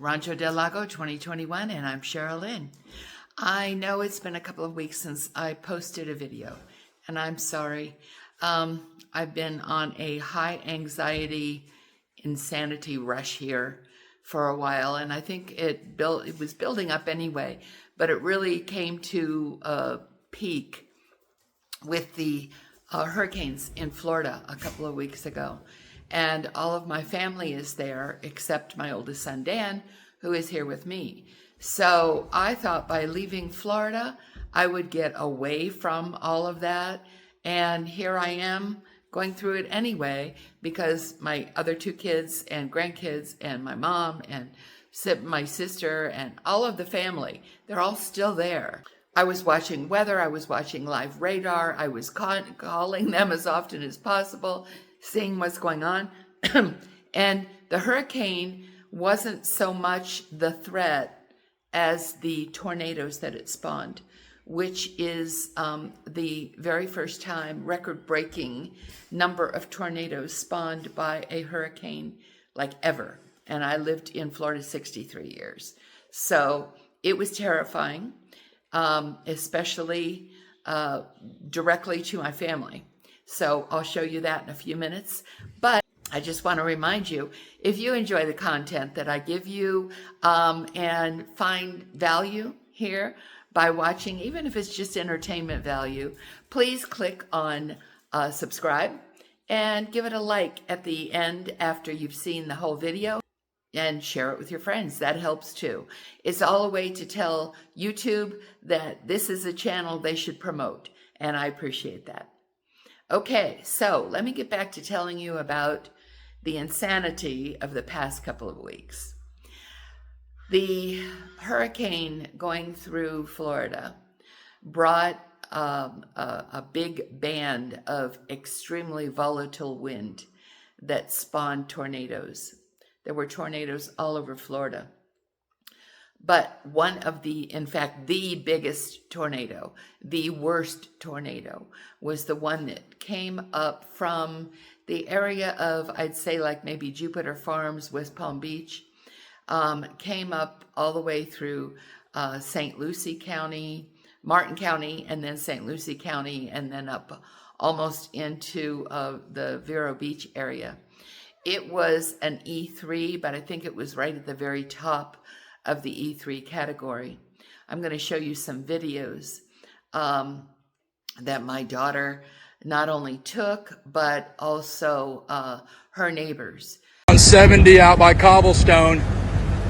Rancho del Lago 2021, and I'm CheryLynn. I know it's been a couple of weeks since I posted a video, and I'm sorry. I've been on a high anxiety, insanity rush here for a while, and I think it was building up anyway, but it really came to a peak with the hurricanes in Florida a couple of weeks ago. And all of my family is there except my oldest son, Dan, who is here with me. So I thought by leaving Florida, I would get away from all of that. And here I am going through it anyway, because my other two kids and grandkids and my mom and my sister and all of the family, they're all still there. I was watching weather, I was watching live radar, I was calling them as often as possible, seeing what's going on. And the hurricane wasn't so much the threat as the tornadoes that it spawned, which is the very first time record-breaking number of tornadoes spawned by a hurricane like ever. And I lived in Florida 63 years. So it was terrifying, especially directly to my family. So I'll show you that in a few minutes. But I just want to remind you, if you enjoy the content that I give you and find value here by watching, even if it's just entertainment value, please click on subscribe and give it a like at the end after you've seen the whole video, and share it with your friends. That helps too. It's all a way to tell YouTube that this is a channel they should promote, and I appreciate that. Okay, so let me get back to telling you about the insanity of the past couple of weeks. The hurricane going through Florida brought a big band of extremely volatile wind that spawned tornadoes. There were tornadoes all over Florida. But in fact, the biggest tornado, the worst tornado, was the one that came up from the area of, I'd say like maybe Jupiter Farms, West Palm Beach, came up all the way through St Lucie County, Martin County, and then St Lucie County, and then up almost into the Vero Beach area. It was an E3, but I think it was right at the very top of the E3 category. I'm going to show you some videos that my daughter not only took, but also her neighbors. On 70 out by Cobblestone,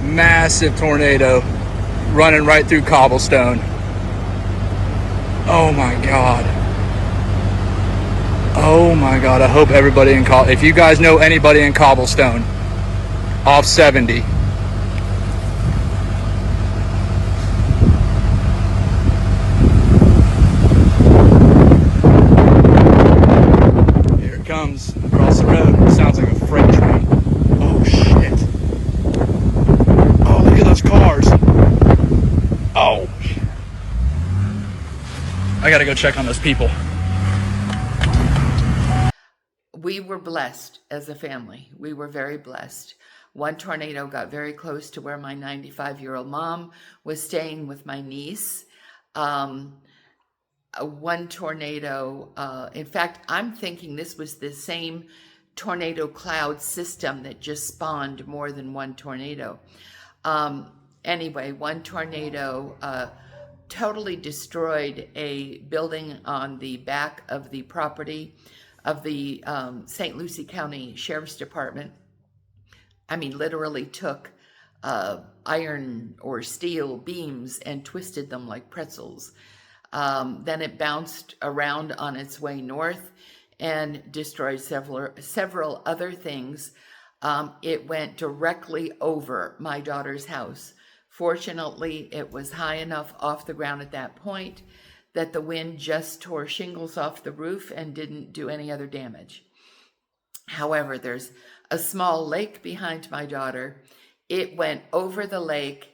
massive tornado running right through Cobblestone. Oh my God. Oh my God, I hope everybody in if you guys know anybody in Cobblestone, off 70. Here it comes across the road. It sounds like a freight train. Oh shit. Oh, look at those cars. Oh. I gotta go check on those people. We were blessed as a family. We were very blessed. One tornado got very close to where my 95-year-old mom was staying with my niece. One tornado, in fact, I'm thinking this was the same tornado cloud system that just spawned more than one tornado. Anyway, one tornado totally destroyed a building on the back of the property of the St. Lucie County Sheriff's Department. I mean, literally took iron or steel beams and twisted them like pretzels. Then it bounced around on its way north and destroyed several other things. It went directly over my daughter's house. Fortunately, it was high enough off the ground at that point that the wind just tore shingles off the roof and didn't do any other damage. However, there's a small lake behind my daughter. It went over the lake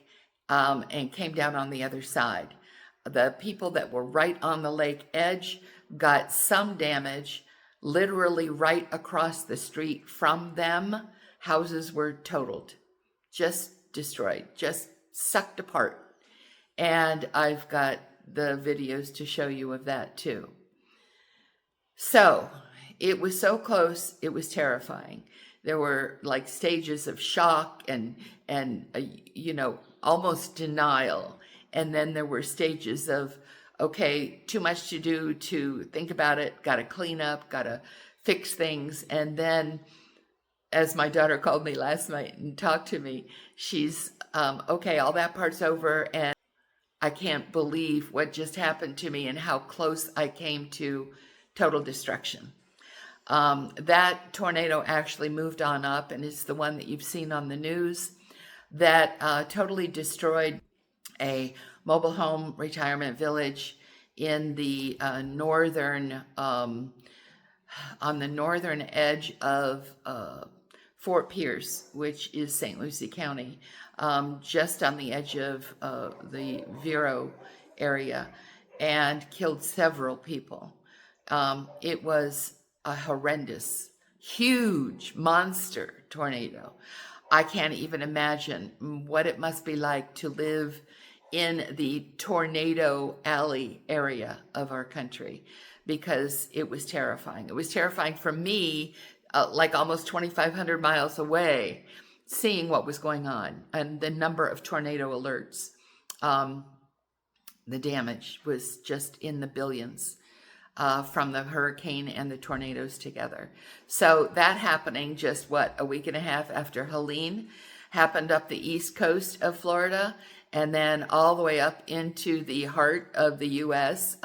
and came down on the other side. The people that were right on the lake edge got some damage. Literally right across the street from them, houses were totaled. Just destroyed, just sucked apart. And I've got the videos to show you of that too. So it was so close, it was terrifying. There were like stages of shock and almost denial. And then there were stages of, okay, too much to do to think about it, got to clean up, got to fix things. And then, as my daughter called me last night and talked to me, she's, okay, all that part's over, and I can't believe what just happened to me and how close I came to total destruction. That tornado actually moved on up, and it's the one that you've seen on the news that totally destroyed a mobile home retirement village in the northern, on the northern edge of Fort Pierce, which is St. Lucie County, just on the edge of the Vero area, and killed several people. It was a horrendous, huge monster tornado. I can't even imagine what it must be like to live in the tornado alley area of our country, because it was terrifying. It was terrifying for me, like almost 2,500 miles away, seeing what was going on and the number of tornado alerts. The damage was just in the billions from the hurricane and the tornadoes together. So that happening just, a week and a half after Helene happened up the east coast of Florida, and then all the way up into the heart of the U.S.,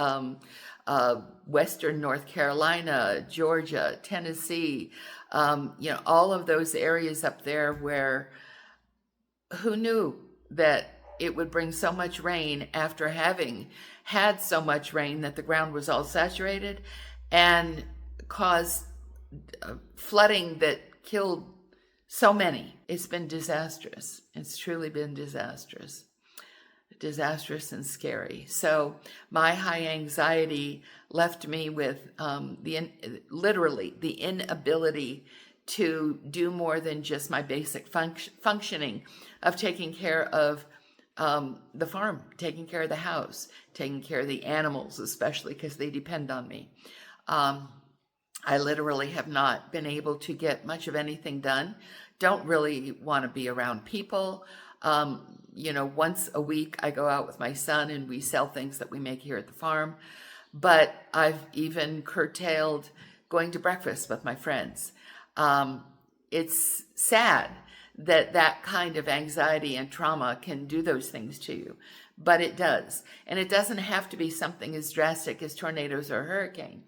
Western North Carolina, Georgia, Tennessee, all of those areas up there where who knew that it would bring so much rain after having had so much rain that the ground was all saturated and caused flooding that killed so many. It's been disastrous. It's truly been disastrous and scary. So my high anxiety left me with literally the inability to do more than just my basic functioning of taking care of the farm, taking care of the house, taking care of the animals, especially because they depend on me. I literally have not been able to get much of anything done. Don't really want to be around people. Once a week I go out with my son and we sell things that we make here at the farm. But I've even curtailed going to breakfast with my friends. It's sad that kind of anxiety and trauma can do those things to you, but it does. And it doesn't have to be something as drastic as tornadoes or hurricane.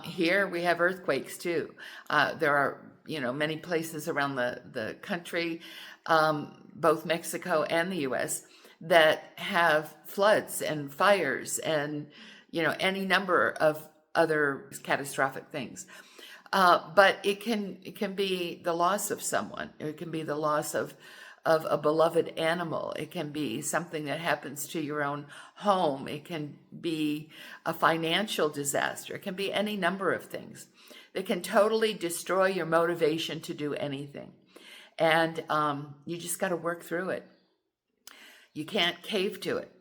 Here we have earthquakes too. There are, many places around the country, both Mexico and the U.S., that have floods and fires and, any number of other catastrophic things. But it can be the loss of someone. It can be the loss of a beloved animal. It can be something that happens to your own home. It can be a financial disaster. It can be any number of things that can totally destroy your motivation to do anything. And you just got to work through it. You can't cave to it.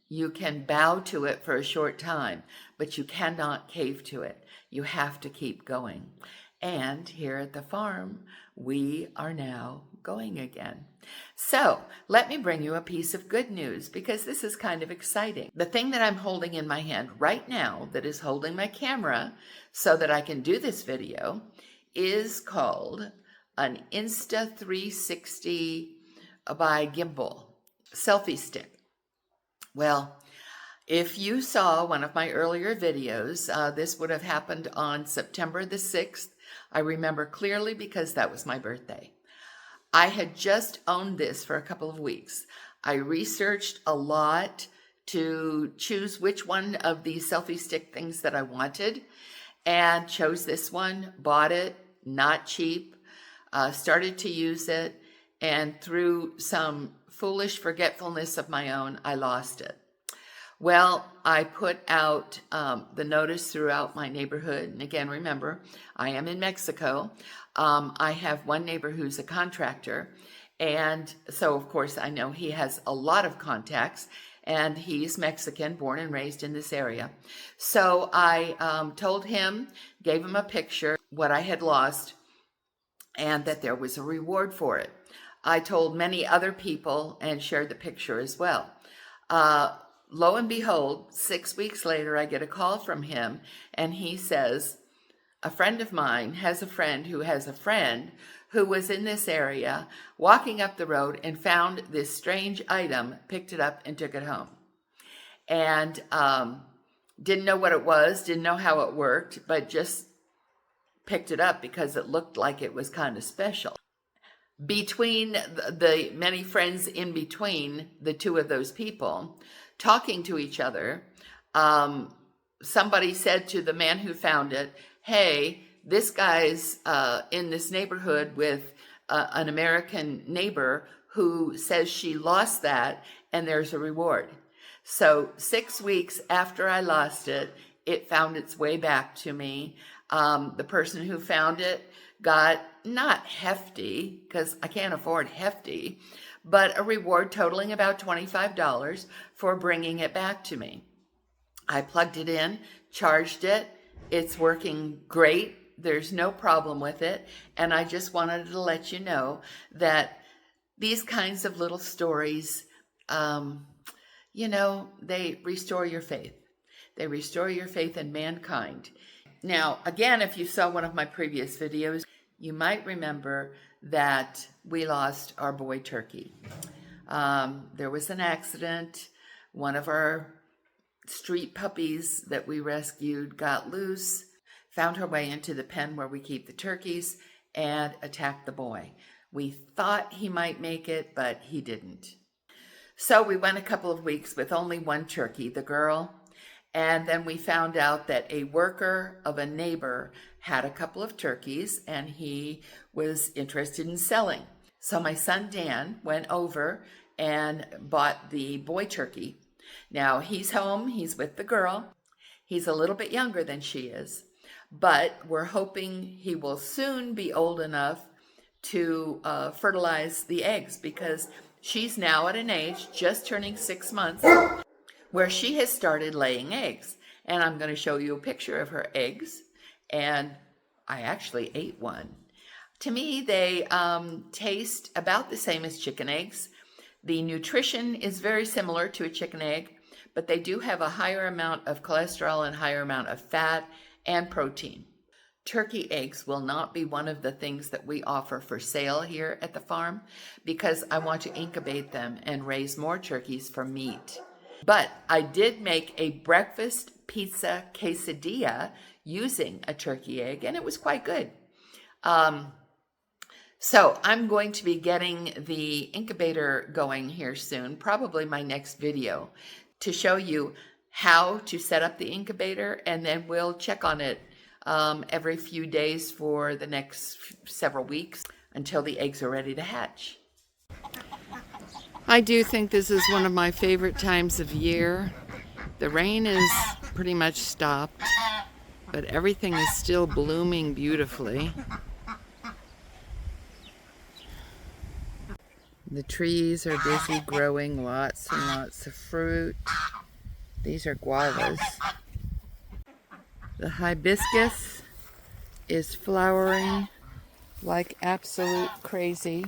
You can bow to it for a short time, but you cannot cave to it. You have to keep going. And here at the farm, we are now going again. So let me bring you a piece of good news, because this is kind of exciting. The thing that I'm holding in my hand right now that is holding my camera so that I can do this video is called an Insta360 by Gimbal selfie stick. Well, if you saw one of my earlier videos, this would have happened on September the 6th. I remember clearly because that was my birthday. I had just owned this for a couple of weeks. I researched a lot to choose which one of these selfie stick things that I wanted, and chose this one, bought it, not cheap, started to use it, and through some foolish forgetfulness of my own, I lost it. Well, I put out the notice throughout my neighborhood. And again, remember, I am in Mexico. I have one neighbor who's a contractor, And so, of course, I know he has a lot of contacts, and he's Mexican, born and raised in this area. So I told him, gave him a picture, what I had lost, and that there was a reward for it. I told many other people and shared the picture as well. Lo and behold, 6 weeks later, I get a call from him, and he says, a friend of mine has a friend who has a friend who was in this area walking up the road and found this strange item, picked it up and took it home. And didn't know what it was, didn't know how it worked, but just picked it up because it looked like it was kind of special. Between the many friends in between the two of those people talking to each other, somebody said to the man who found it, hey, this guy's in this neighborhood with an American neighbor who says she lost that and there's a reward. So 6 weeks after I lost it, it found its way back to me. The person who found it got not hefty, because I can't afford hefty, but a reward totaling about $25 for bringing it back to me. I plugged it in, charged it. It's working great. There's no problem with it. And I just wanted to let you know that these kinds of little stories, you know, they restore your faith. They restore your faith in mankind. Now, again, if you saw one of my previous videos, you might remember that we lost our boy turkey. There was an accident. One of our street puppies that we rescued got loose, found her way into the pen where we keep the turkeys, and attacked the boy. We thought he might make it, but he didn't. So we went a couple of weeks with only one turkey, the girl, and then we found out that a worker of a neighbor had a couple of turkeys and he was interested in selling. So my son Dan went over and bought the boy turkey. Now he's home, he's with the girl. He's a little bit younger than she is, but we're hoping he will soon be old enough to fertilize the eggs, because she's now at an age, just turning 6 months, where she has started laying eggs. And I'm going to show you a picture of her eggs. And I actually ate one. To me, they taste about the same as chicken eggs. The nutrition is very similar to a chicken egg, but they do have a higher amount of cholesterol and higher amount of fat and protein. Turkey eggs will not be one of the things that we offer for sale here at the farm, because I want to incubate them and raise more turkeys for meat. But I did make a breakfast pizza quesadilla using a turkey egg, and it was quite good. So I'm going to be getting the incubator going here soon, probably my next video, to show you how to set up the incubator, and then we'll check on it every few days for the next several weeks until the eggs are ready to hatch. I do think this is one of my favorite times of year. The rain is pretty much stopped, but everything is still blooming beautifully. The trees are busy growing lots and lots of fruit. These are guavas. The hibiscus is flowering like absolute crazy.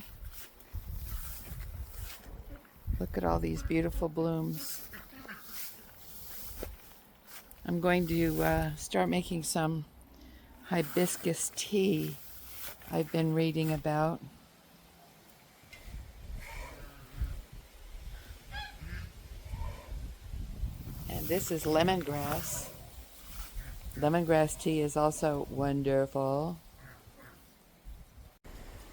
Look at all these beautiful blooms. I'm going to start making some hibiscus tea I've been reading about. And this is lemongrass. Lemongrass tea is also wonderful.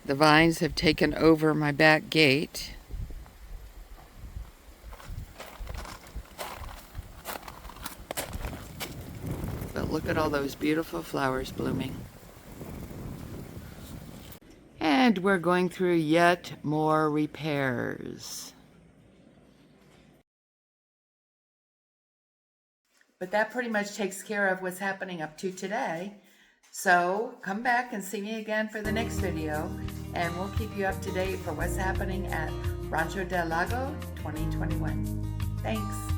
The vines have taken over my back gate. But look at all those beautiful flowers blooming. And we're going through yet more repairs. But that pretty much takes care of what's happening up to today. So come back and see me again for the next video. and we'll keep you up to date for what's happening at Rancho del Lago 2021. Thanks.